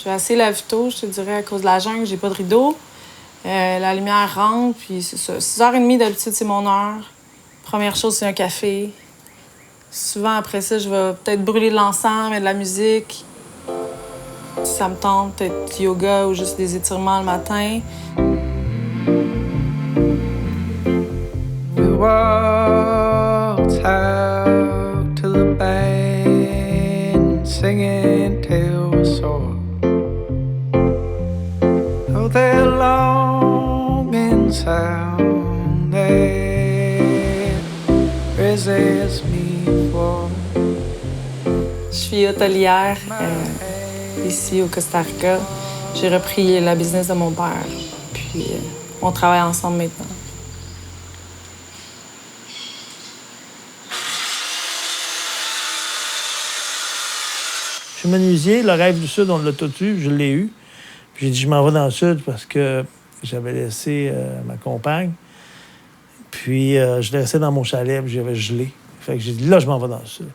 suis assez lève tôt, je te dirais, à cause de la jungle, j'ai pas de rideau. La lumière rentre, puis c'est ça. 6h30, d'habitude, c'est mon heure. Première chose, c'est un café. Souvent, après ça, je vais peut-être brûler de l'encens, mettre de la musique. Si ça me tente, peut-être du yoga ou juste des étirements le matin. We walked out to the band, singing till we're sore. Oh, their longing sound that resists me for. Je suis hôtelière ici au Costa Rica. J'ai repris la business de mon père, puis on travaille ensemble maintenant. Je suis menuisier, le rêve du Sud, on l'a tout eu, je l'ai eu. Puis j'ai dit, je m'en vais dans le Sud parce que j'avais laissé ma compagne. Puis je l'ai resté dans mon chalet, puis j'avais gelé. Fait que j'ai dit, là, je m'en vais dans le Sud.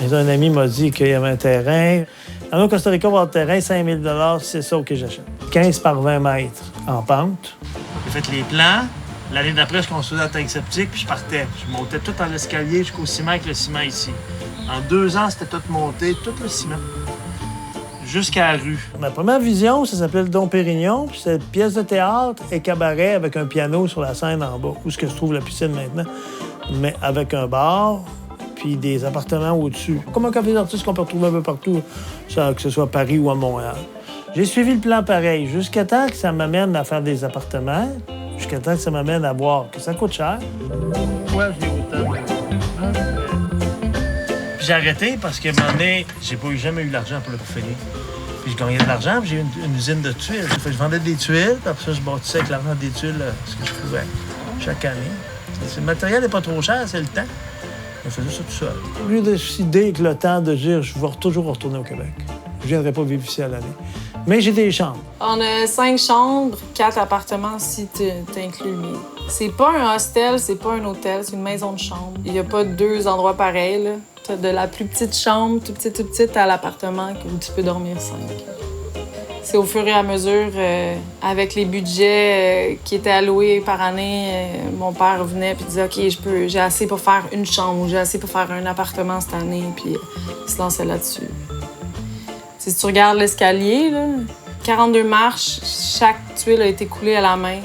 Mais un ami m'a dit qu'il y avait un terrain. Au Costa Rica, on va avoir un terrain, 5 000 $, c'est ça que j'achète. 15 par 20 mètres en pente. J'ai fait les plans. L'année d'après, je construisais la tank septique, puis je partais. Je montais tout en escalier jusqu'au ciment avec le ciment ici. En 2 ans, c'était tout monté, tout le ciment. Jusqu'à la rue. Ma première vision, ça s'appelait le Dom Pérignon, puis c'était une pièce de théâtre et cabaret avec un piano sur la scène en bas, où se trouve la piscine maintenant, mais avec un bar, puis des appartements au-dessus. Comme un café d'artistes qu'on peut retrouver un peu partout, que ce soit à Paris ou à Montréal. J'ai suivi le plan pareil, jusqu'à temps que ça m'amène à faire des appartements, jusqu'à temps que ça m'amène à voir que ça coûte cher. Ouais, j'ai autant. Puis j'ai arrêté parce qu'à un moment donné, jamais eu l'argent pour le finir. Puis je gagnais de l'argent, puis j'ai eu une usine de tuiles. Fait que je vendais des tuiles, puis après ça, je bâtissais avec l'argent des tuiles ce que je pouvais chaque année. Le matériel n'est pas trop cher, c'est le temps. Je faisais ça tout seul. Au lieu de décider avec le temps de dire je vais toujours retourner au Québec. Je ne viendrai pas vivre ici à l'année. Mais j'ai des chambres. On a 5 chambres, 4 appartements si tu inclus le mien. C'est pas un hostel, c'est pas un hôtel, c'est une maison de chambre. Il n'y a pas 2 endroits pareils, là. T'as de la plus petite chambre, tout petite, à l'appartement où tu peux dormir 5. C'est au fur et à mesure, avec les budgets qui étaient alloués par année, mon père venait et disait « OK, j'ai assez pour faire une chambre ou j'ai assez pour faire un appartement cette année », puis il se lançait là-dessus. Si tu regardes l'escalier, là, 42 marches, chaque tuile a été coulée à la main.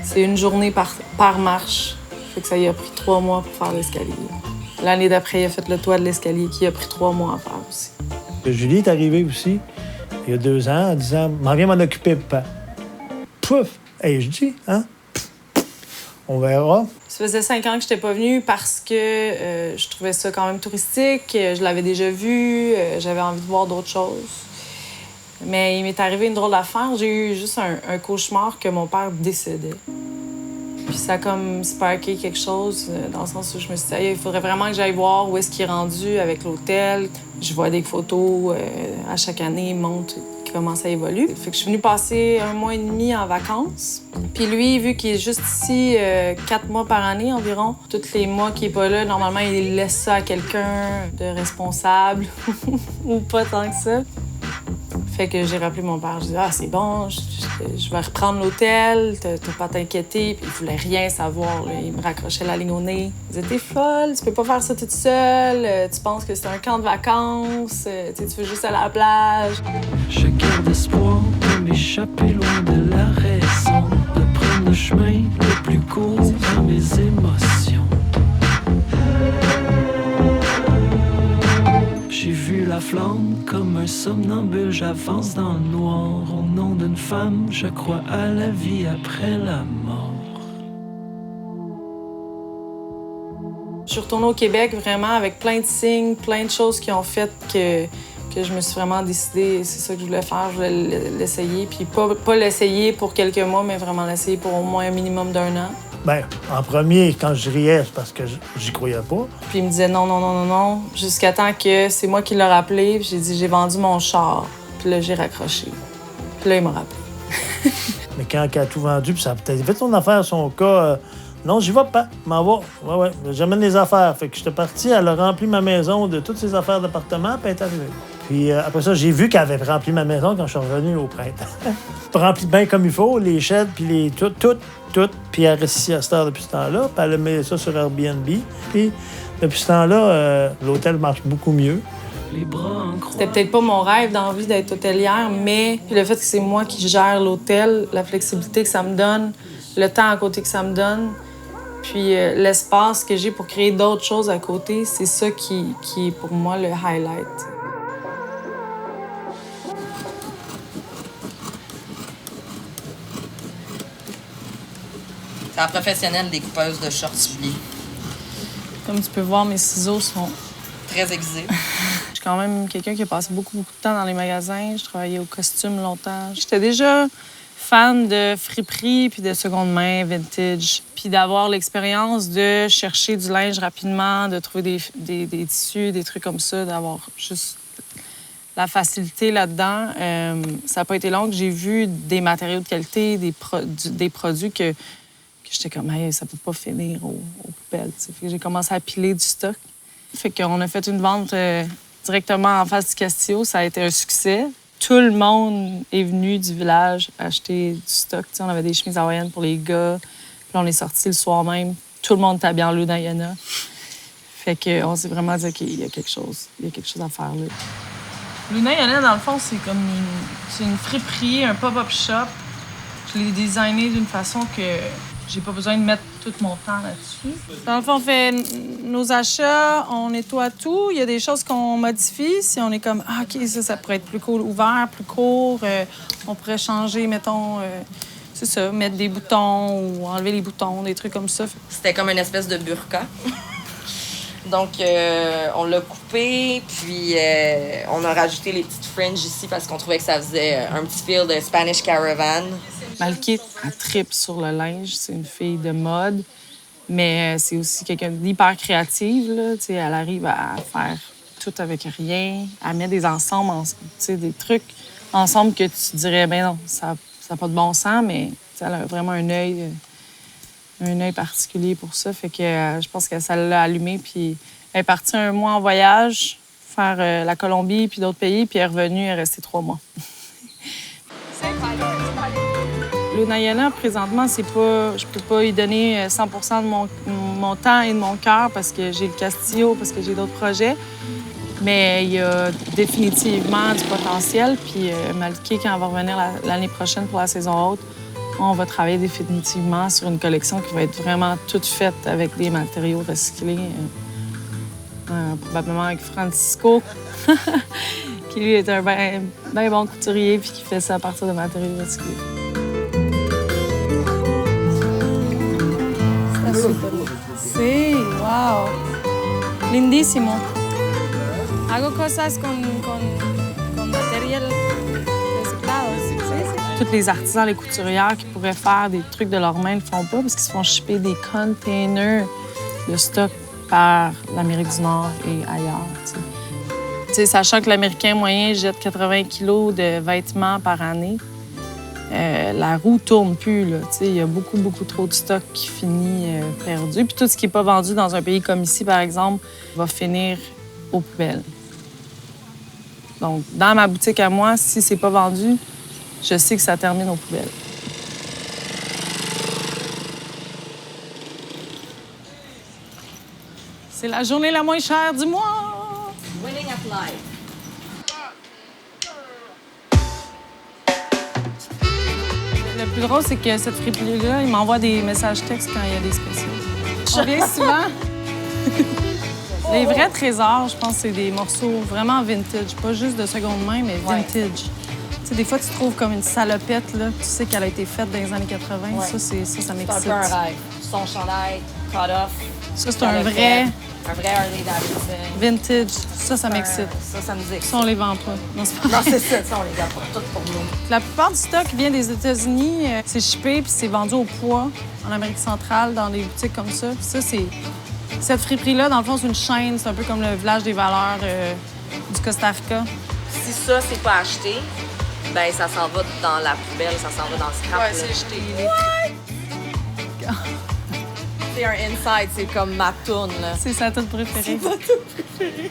C'est une journée par marche. Fait que ça y a pris 3 mois pour faire l'escalier. L'année d'après, il a fait le toit de l'escalier qui a pris 3 mois à faire aussi. Julie est arrivée aussi, il y a 2 ans, en disant « M'en viens m'en occuper, papa. » Pouf! Et je dis, hein? On verra. Ça faisait 5 ans que je n'étais pas venue parce que je trouvais ça quand même touristique. Je l'avais déjà vu, j'avais envie de voir d'autres choses. Mais il m'est arrivé une drôle d'affaire. J'ai eu juste un cauchemar que mon père décédait. Puis ça a comme sparké quelque chose, dans le sens où je me suis dit, il faudrait vraiment que j'aille voir où est-ce qu'il est rendu avec l'hôtel. Je vois des photos à chaque année, il montre comment ça évolue. Fait que je suis venue passer 1 mois et demi en vacances. Puis lui, vu qu'il est juste ici 4 mois par année environ, tous les mois qu'il est pas là, normalement, il laisse ça à quelqu'un de responsable ou pas tant que ça. Fait que j'ai rappelé mon père. Je dis « Ah, c'est bon, je vais reprendre l'hôtel, t'as pas à t'inquiéter. » Puis il voulait rien savoir, là. Il me raccrochait la ligne au nez. Il disait « T'es folle, tu peux pas faire ça toute seule. Tu penses que c'est un camp de vacances. Tu veux juste aller à la plage. » Je garde espoir de m'échapper loin de la raison, de prendre le chemin le plus court vers mes émotions. J'ai vu la flamme comme un somnambule, j'avance dans le noir. Au nom d'une femme, je crois à la vie après la mort. Je suis retournée au Québec vraiment avec plein de signes, plein de choses qui ont fait que je me suis vraiment décidée, c'est ça que je voulais faire, je voulais l'essayer. Puis pas l'essayer pour quelques mois, mais vraiment l'essayer pour au moins un minimum d'1 an. Bien, en premier, quand je riais, c'est parce que j'y croyais pas. Puis il me disait non, jusqu'à temps que c'est moi qui l'ai rappelé. Puis j'ai dit, j'ai vendu mon char. Puis là, j'ai raccroché. Puis là, il m'a rappelé. Mais quand elle a tout vendu, puis ça a peut-être fait son affaire, son cas, non, j'y vais pas, m'en va. Ouais, j'amène les affaires. Fait que j'étais parti, elle a rempli ma maison de toutes ses affaires d'appartement, puis elle est arrivée. Puis après ça, j'ai vu qu'elle avait rempli ma maison quand je suis revenu au printemps. Rempli bien comme il faut, les sheds, puis les tout. Puis elle reste ici à cette heure depuis ce temps-là. Puis elle a mis ça sur Airbnb. Puis depuis ce temps-là, l'hôtel marche beaucoup mieux. C'était peut-être pas mon rêve d'envie d'être hôtelière, mais le fait que c'est moi qui gère l'hôtel, la flexibilité que ça me donne, le temps à côté que ça me donne, puis l'espace que j'ai pour créer d'autres choses à côté, c'est ça qui est pour moi le highlight. C'est la professionnelle découpeuse de shorts souliers. Comme tu peux voir, mes ciseaux sont très aiguisés. Je suis quand même quelqu'un qui a passé beaucoup de temps dans les magasins. Je travaillais au costume longtemps. J'étais déjà fan de friperie puis de seconde main, vintage. Puis d'avoir l'expérience de chercher du linge rapidement, de trouver des tissus, des trucs comme ça, d'avoir juste la facilité là-dedans. Ça n'a pas été long que j'ai vu des matériaux de qualité, des produits que j'étais comme, hey, ça peut pas finir aux poubelles. Fait que j'ai commencé à piler du stock. Fait qu'on a fait une vente directement en face du Castillo. Ça a été un succès. Tout le monde est venu du village acheter du stock. T'sais, on avait des chemises hawaïennes pour les gars. Puis là, on est sortis le soir même. Tout le monde était habillé en Lunayana. Fait qu'on s'est vraiment dit qu'il y a quelque chose. Il y a quelque chose à faire là. Lunayana, dans le fond, c'est comme une friperie, un pop-up shop. Je l'ai designé d'une façon que j'ai pas besoin de mettre tout mon temps là-dessus. Dans le fond, on fait nos achats, on nettoie tout. Il y a des choses qu'on modifie. Si on est comme, ah, OK, ça pourrait être plus cool, ouvert, plus court. On pourrait changer, mettons, c'est ça, mettre des boutons ou enlever les boutons, des trucs comme ça. C'était comme une espèce de burqa. Donc, on l'a coupé, puis on a rajouté les petites fringes ici parce qu'on trouvait que ça faisait un petit feel de Spanish Caravan. Malky, elle tripe sur le linge. C'est une fille de mode, mais c'est aussi quelqu'un d'hyper créative. Là. Elle arrive à faire tout avec rien. Elle met des ensembles, des trucs ensemble que tu dirais, ben non, ça n'a pas de bon sens, mais elle a vraiment un œil particulier pour ça. Fait que je pense que ça l'a allumé. Puis elle est partie 1 mois en voyage, faire la Colombie puis d'autres pays, puis elle est revenue, elle est restée 3 mois. Lunayana, présentement, c'est pas... Je peux pas y donner 100% de mon temps et de mon cœur parce que j'ai le Castillo, parce que j'ai d'autres projets. Mais il y a définitivement du potentiel. Puis Malky, quand elle va revenir l'année prochaine pour la saison haute, on va travailler définitivement sur une collection qui va être vraiment toute faite avec des matériaux recyclés. Probablement avec Francisco, qui lui est un bien bon couturier puis qui fait ça à partir de matériaux recyclés. Sí, wow. Lindísimo. Hago cosas con material reciclado. Tous les artisans, les couturières qui pourraient faire des trucs de leurs mains ne le font pas parce qu'ils se font shipper des containers de stock par l'Amérique du Nord et ailleurs. T'sais, sachant que l'Américain moyen jette 80 kilos de vêtements par année, la roue tourne plus. Il y a beaucoup trop de stock qui finit perdu. Puis tout ce qui n'est pas vendu dans un pays comme ici, par exemple, va finir aux poubelles. Donc, dans ma boutique à moi, si c'est pas vendu, je sais que ça termine aux poubelles. C'est la journée la moins chère du mois! Winning at life. Le plus drôle, c'est que cette friperie-là, il m'envoie des messages textes quand il y a des spéciaux. On vient souvent. Les vrais trésors, je pense, c'est des morceaux vraiment vintage. Pas juste de seconde main, mais vintage. Ouais. Tu sais, des fois, tu trouves comme une salopette, là. Tu sais qu'elle a été faite dans les années 80. Ouais. Ça m'excite. C'est un peu un rêve. Son chandail, cut-off. Ça, c'est un vrai... Un vrai Harley Davidson. Vintage. Ça m'excite. Ça nous excite. Ça, on les vend pas. Non, c'est pas non, c'est ça. Ça, on les garde tout pour nous. La plupart du stock vient des États-Unis. C'est shippé puis c'est vendu au poids en Amérique centrale, dans des boutiques comme ça. Puis ça, c'est... Cette friperie-là, dans le fond, c'est une chaîne. C'est un peu comme le village des valeurs du Costa Rica. Si ça, c'est pas acheté, ben ça s'en va dans la poubelle, ça s'en va dans le scrap. Ouais, c'est jeté. What? C'est un inside, c'est comme ma toune, là. C'est sa toune préférée. C'est ma toune préférée.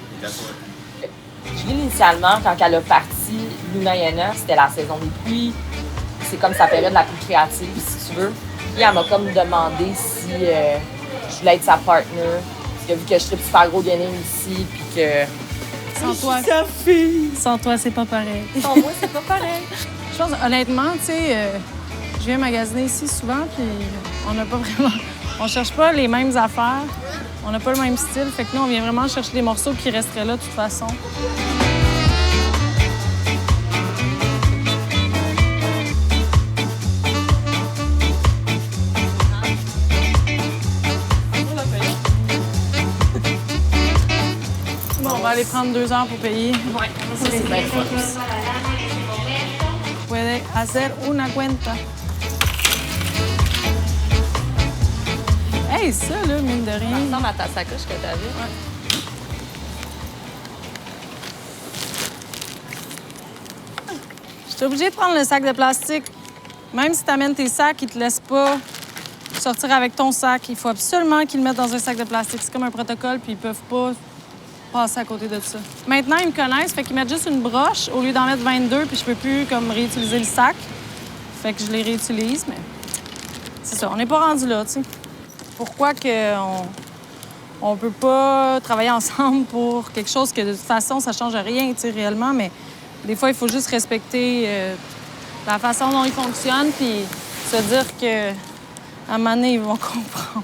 Julie, initialement, quand elle a parti Luna Yana, c'était la saison des pluies. C'est comme sa période la plus créative, si tu veux. Puis elle m'a comme demandé si je voulais être sa partner. Parce qu'elle a vu que je tripe super gros denim ici, puis que... Sans toi, Sa fille! sans toi, c'est pas pareil. Sans moi, c'est pas pareil. Je pense, honnêtement, tu sais, je viens magasiner ici souvent, puis on n'a pas vraiment... On cherche pas les mêmes affaires, on n'a pas le même style, fait que nous, on vient vraiment chercher des morceaux qui resteraient là de toute façon. Bon, on va aller prendre 2 heures pour payer. Ouais, ça, c'est bien fun. Puede hacer una cuenta. Hey, ça, là, mine de Ça rien. ressemble à ta sacoche que t'avais. J'étais obligée de prendre le sac de plastique. Même si tu amènes tes sacs, ils te laissent pas sortir avec ton sac. Il faut absolument qu'ils le mettent dans un sac de plastique. C'est comme un protocole, puis ils peuvent pas passer à côté de ça. Maintenant, ils me connaissent, fait qu'ils mettent juste une broche au lieu d'en mettre 22, puis je peux plus comme réutiliser le sac. Fait que je les réutilise, mais c'est ça, on n'est pas rendu là, tu sais. Pourquoi on peut pas travailler ensemble pour quelque chose que de toute façon, ça change rien, tu sais, réellement, mais des fois, il faut juste respecter la façon dont ils fonctionnent, puis se dire que à un moment donné, ils vont comprendre.